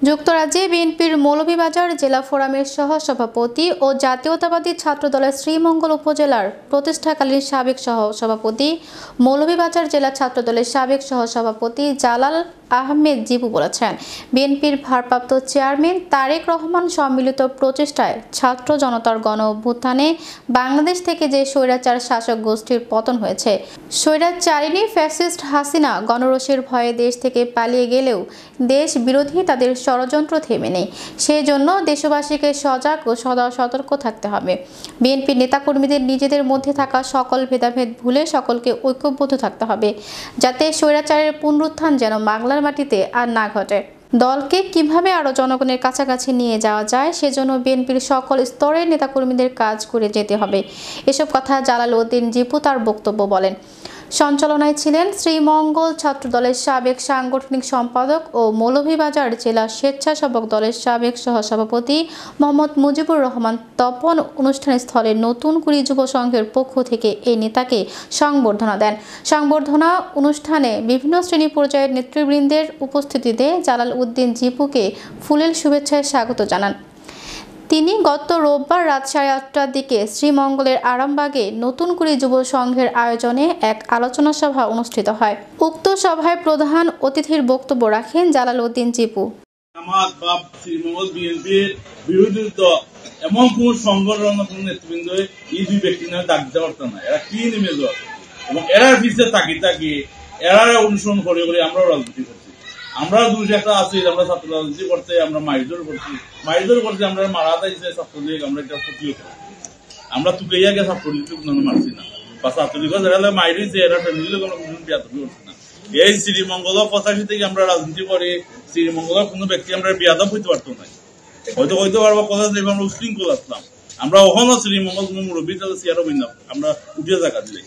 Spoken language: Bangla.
যুক্তরাজ্যে বিএনপির মৌলভীবাজার জেলা ফোরামের সহ-সভাপতি ও জাতীয়তাবাদী ছাত্রদলের শ্রীমঙ্গল উপজেলার প্রতিষ্ঠাকালীন সাবেক সহ-সভাপতি, মৌলভীবাজার জেলা ছাত্রদলের সাবেক সহ-সভাপতি জালাল আহমেদ জিপু বলেছেন, বিএনপির ভারপ্রাপ্ত চেয়ারম্যান তারেক রহমান সম্মিলিত প্রচেষ্টায় ছাত্র জনতার গণ-অভ্যুত্থানে বাংলাদেশ থেকে যে স্বৈরাচার শাসক গোষ্ঠীর পতন হয়েছে, স্বৈরাচারিণী ফ্যাসিস্ট হাসিনা গণরোষের ভয়ে দেশ থেকে পালিয়ে গেলেও দেশ বিরোধী তাদের ষড়যন্ত্র থেমে নেই। সেই জন্য দেশবাসীকে সজাগ ও সদা সতর্ক থাকতে হবে। বিএনপির নেতাকর্মীদের নিজেদের মধ্যে থাকা সকল ভেদাভেদ ভুলে সকলকে ঐক্যবদ্ধ থাকতে হবে, যাতে স্বৈরাচারের পুনরুত্থান যেন বাংলার মাটিতে আর না ঘটে। দলকে কিভাবে আরও জনগণের কাছাকাছি নিয়ে যাওয়া যায় সেজন্য বিএনপির সকল স্তরের নেতাকর্মীদের কাজ করে যেতে হবে। এসব কথা জালাল উদ্দিন জিপু তার বক্তব্য বলেন। সঞ্চালনায় ছিলেন শ্রীমঙ্গল ছাত্রদলের সাবেক সাংগঠনিক সম্পাদক ও মৌলভীবাজার জেলা স্বেচ্ছাসেবক দলের সাবেক সহসভাপতি মোহাম্মদ মুজিবুর রহমান তপন। অনুষ্ঠানস্থলে নতুন কুড়ি যুব সংঘের পক্ষ থেকে এই নেতাকে সংবর্ধনা দেন। সংবর্ধনা অনুষ্ঠানে বিভিন্ন শ্রেণী পর্যায়ের নেতৃবৃন্দের উপস্থিতিতে জালাল উদ্দিন জিপুকে ফুলেল শুভেচ্ছায় স্বাগত জানান। তিনি গত রোববার রাত 8:30টার দিকে শ্রীমঙ্গলের আরামবাগে নতুন কুড়ি যুব সংঘের আয়োজনে এক আলোচনা সভা অনুষ্ঠিত হয়। উক্ত সভায় প্রধান অতিথির বক্তব্য রাখেন জালাল উদ্দিন জিপু। জামাত বা শ্রীমঙ্গল বিএনপির বিরোধিত এমন কোন সংগঠন কোন নেতৃবৃন্দ এই দুই ব্যক্তি নামে ডাক দিতে পারত না। এরা কি নেমে যাওয়া এবং এরা পিছিয়ে তাকি এরা অনুসরণ করে আমরা রাজনীতি করছি। আমরা দুই একটা আছি, আমরা ছাত্র রাজনীতি করতে আমরা মাইজোর করছি আমরা মারা যাইছে ছাত্রলীগ, আমরা এটা ক্ষতিও করি। আমরা তুকেইয়া গিয়ে ছাত্রলীগ মারছি না বা ছাত্রলীগ যারা মাইরিছে এরা ফ্যামিলির কোনো বিয়াদবি করছে না। এই শ্রীমঙ্গল 85 থেকে আমরা রাজনীতি করি, শ্রীমঙ্গলের কোনো ব্যক্তি আমরা বিয়াদব হইতে পারতো না। হয়তো পারবো কথা দেবে আমরা উশৃঙ্খল আসলাম। আমরা ওখানে শ্রীমঙ্গল কোনো মুরব্বী তাদের চেয়ারও আমরা উঠিয়ে জায়গা দিলে